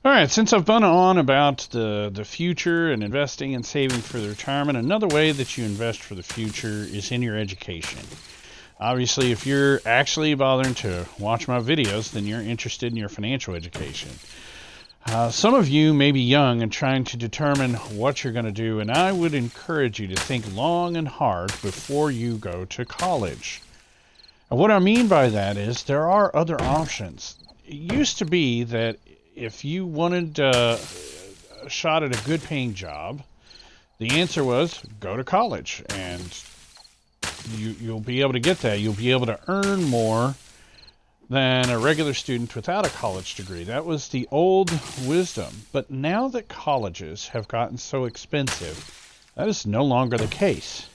All right, since I've been on about the future and investing and saving for the retirement, another way that you invest for the future is in your education. Obviously, if you're actually bothering to watch my videos, then you're interested in your financial education. Some of you may be young and trying to determine what you're going to do, and I would encourage you to think long and hard before you go to college. And what I mean by that is there are other options. It used to be that if you wanted a shot at a good paying job, the answer was go to college, and you'll be able to get that. You'll be able to earn more than a regular student without a college degree. That was the old wisdom. But now that colleges have gotten so expensive, that is no longer the case.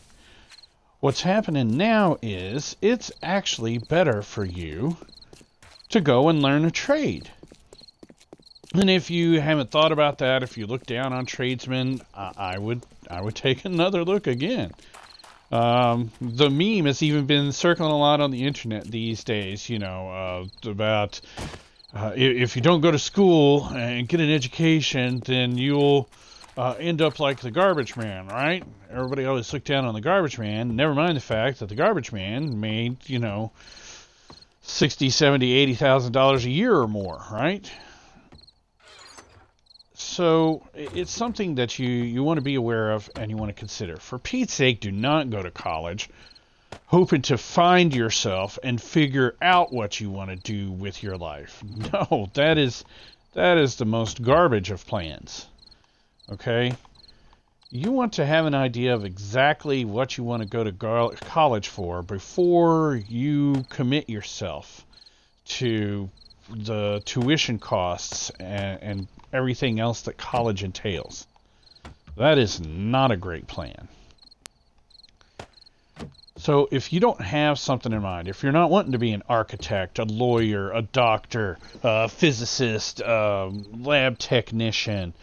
What's happening now is it's actually better for you to go and learn a trade. And if you haven't thought about that, if you look down on tradesmen, I would take another look again. The meme has even been circling a lot on the internet these days, about if you don't go to school and get an education, then you'll end up like the garbage man, right? Everybody always looked down on the garbage man, never mind the fact that the garbage man made, $60, $70, $80,000 a year or more, right? So it's something that you want to be aware of and you want to consider. For Pete's sake, do not go to college hoping to find yourself and figure out what you want to do with your life. No, that is the most garbage of plans. Okay? You want to have an idea of exactly what you want to go to college for before you commit yourself to the tuition costs and everything else that college entails. That is not a great plan. So if you don't have something in mind, if you're not wanting to be an architect, a lawyer, a doctor, a physicist, a lab technician,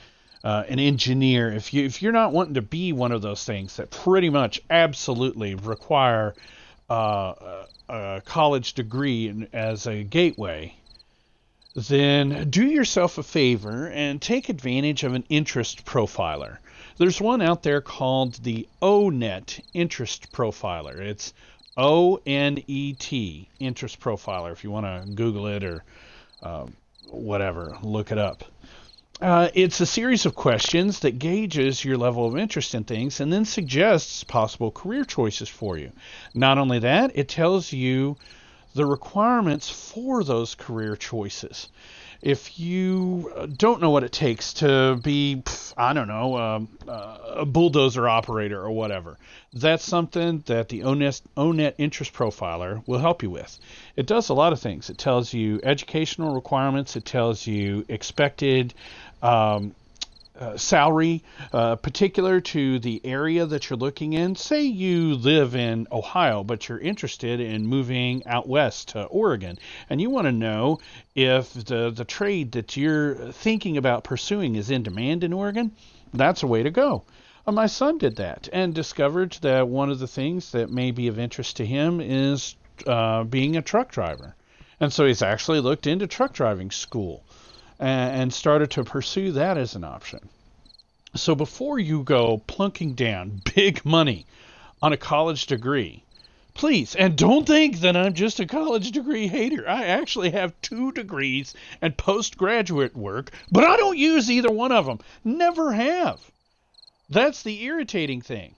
an engineer, if you're not wanting to be one of those things that pretty much absolutely require a college degree as a gateway, then do yourself a favor and take advantage of an interest profiler. There's one out there called the Onet Interest Profiler. It's O-N-E-T, Interest Profiler, if you want to Google it or whatever, look it up. It's a series of questions that gauges your level of interest in things and then suggests possible career choices for you. Not only that, it tells you the requirements for those career choices. If you don't know what it takes to be, a bulldozer operator or whatever, that's something that the Onet Interest Profiler will help you with. It does a lot of things. It tells you educational requirements. It tells you expected salary, particular to the area that you're looking in. Say you live in Ohio, but you're interested in moving out west to Oregon, and you want to know if the trade that you're thinking about pursuing is in demand in Oregon. That's a way to go. My son did that and discovered that one of the things that may be of interest to him is being a truck driver. And so he's actually looked into truck driving school and started to pursue that as an option. So before you go plunking down big money on a college degree, please, and don't think that I'm just a college degree hater. I actually have 2 degrees and postgraduate work, but I don't use either one of them. Never have. That's the irritating thing.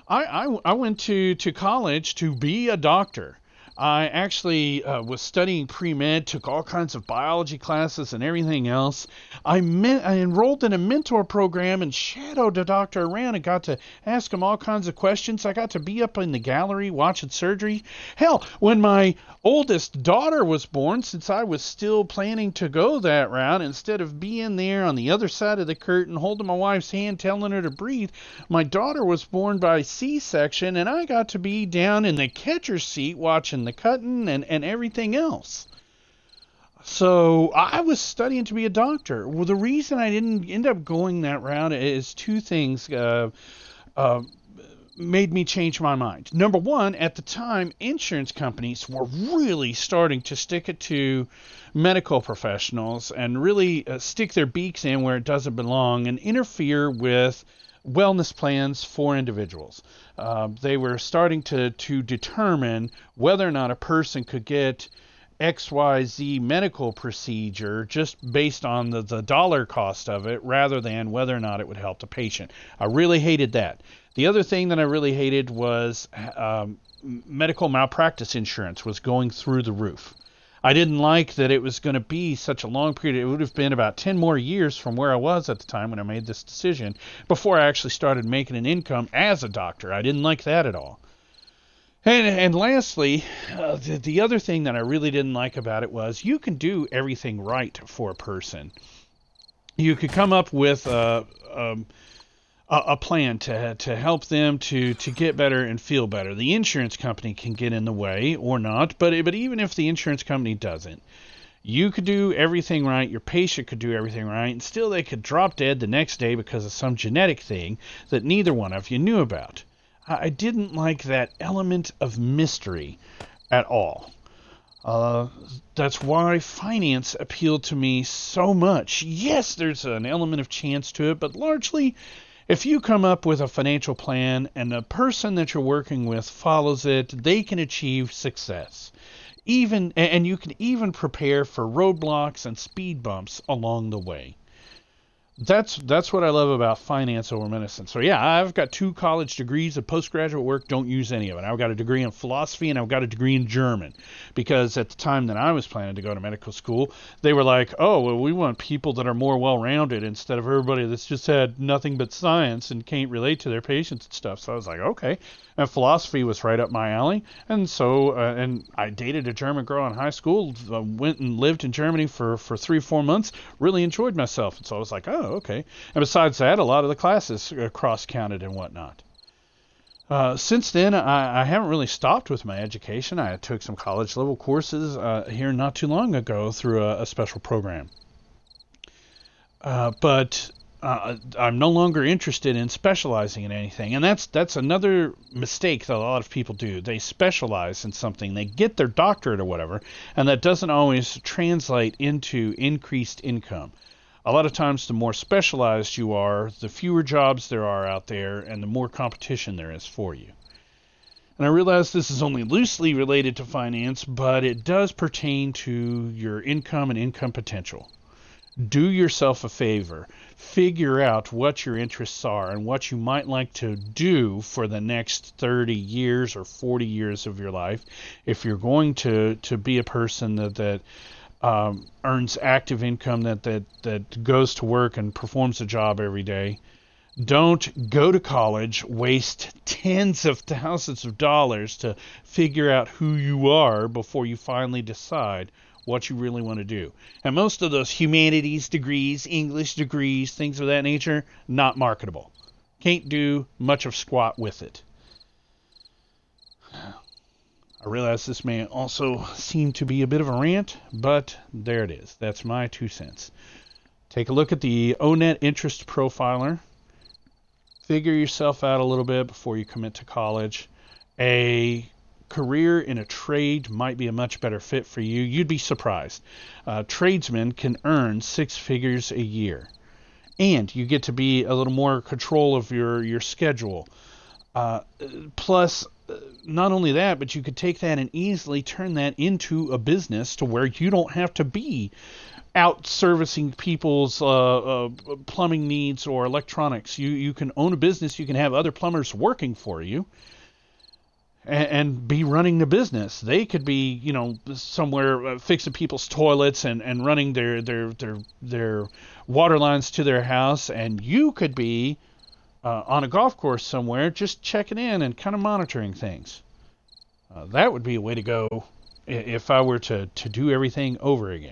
I went to college to be a doctor. I actually was studying pre-med, took all kinds of biology classes and everything else. I enrolled in a mentor program and shadowed a doctor around and got to ask him all kinds of questions. I got to be up in the gallery watching surgery. Hell, when my oldest daughter was born, since I was still planning to go that route, instead of being there on the other side of the curtain holding my wife's hand telling her to breathe, my daughter was born by C-section, and I got to be down in the catcher's seat watching the cutting and everything else. So I was studying to be a doctor. Well, the reason I didn't end up going that route is 2 things. made me change my mind. Number one, at the time, insurance companies were really starting to stick it to medical professionals and really stick their beaks in where it doesn't belong and interfere with wellness plans for individuals. They were starting to determine whether or not a person could get XYZ medical procedure just based on the dollar cost of it rather than whether or not it would help the patient. I really hated that. The other thing that I really hated was medical malpractice insurance was going through the roof. I didn't like that it was going to be such a long period. It would have been about 10 more years from where I was at the time when I made this decision before I actually started making an income as a doctor. I didn't like that at all. And lastly, the other thing that I really didn't like about it was you can do everything right for a person. You could come up with a plan to help them to get better and feel better. The insurance company can get in the way or not, but even if the insurance company doesn't, you could do everything right, your patient could do everything right, and still they could drop dead the next day because of some genetic thing that neither one of you knew about. I didn't like that element of mystery at all. That's why finance appealed to me so much. Yes, there's an element of chance to it, but largely, if you come up with a financial plan and the person that you're working with follows it, they can achieve success. And you can even prepare for roadblocks and speed bumps along the way. That's what I love about finance over medicine. So yeah, I've got 2 college degrees of postgraduate work. Don't use any of it. I've got a degree in philosophy and I've got a degree in German, because at the time that I was planning to go to medical school, they were like, oh, well, we want people that are more well-rounded instead of everybody that's just had nothing but science and can't relate to their patients and stuff. So I was like, okay. And philosophy was right up my alley. And so, and I dated a German girl in high school, went and lived in Germany for 3-4 months, really enjoyed myself. And so I was like, oh, okay. And besides that, a lot of the classes cross-counted and whatnot. Since then, I haven't really stopped with my education. I took some college-level courses here not too long ago through a special program. But I'm no longer interested in specializing in anything. And that's another mistake that a lot of people do. They specialize in something. They get their doctorate or whatever, and that doesn't always translate into increased income. A lot of times, the more specialized you are, the fewer jobs there are out there, and the more competition there is for you. And I realize this is only loosely related to finance, but it does pertain to your income and income potential. Do yourself a favor. Figure out what your interests are and what you might like to do for the next 30 years or 40 years of your life. If you're going to be a person that earns active income, that goes to work and performs a job every day, don't go to college, waste tens of thousands of dollars to figure out who you are before you finally decide what you really want to do. And most of those humanities degrees, English degrees, things of that nature, not marketable. Can't do much of squat with it. I realize this may also seem to be a bit of a rant, but there it is. That's my 2 cents. Take a look at the Onet Interest Profiler. Figure yourself out a little bit before you commit to college. A career in a trade might be a much better fit for you. You'd be surprised. Tradesmen can earn 6 figures a year. And you get to be a little more control of your schedule. Plus, not only that, but you could take that and easily turn that into a business to where you don't have to be out servicing people's plumbing needs or electronics. You can own a business. You can have other plumbers working for you and be running the business. They could be, somewhere fixing people's toilets and running their water lines to their house, and you could be on a golf course somewhere just checking in and kind of monitoring things. That would be a way to go if I were to do everything over again.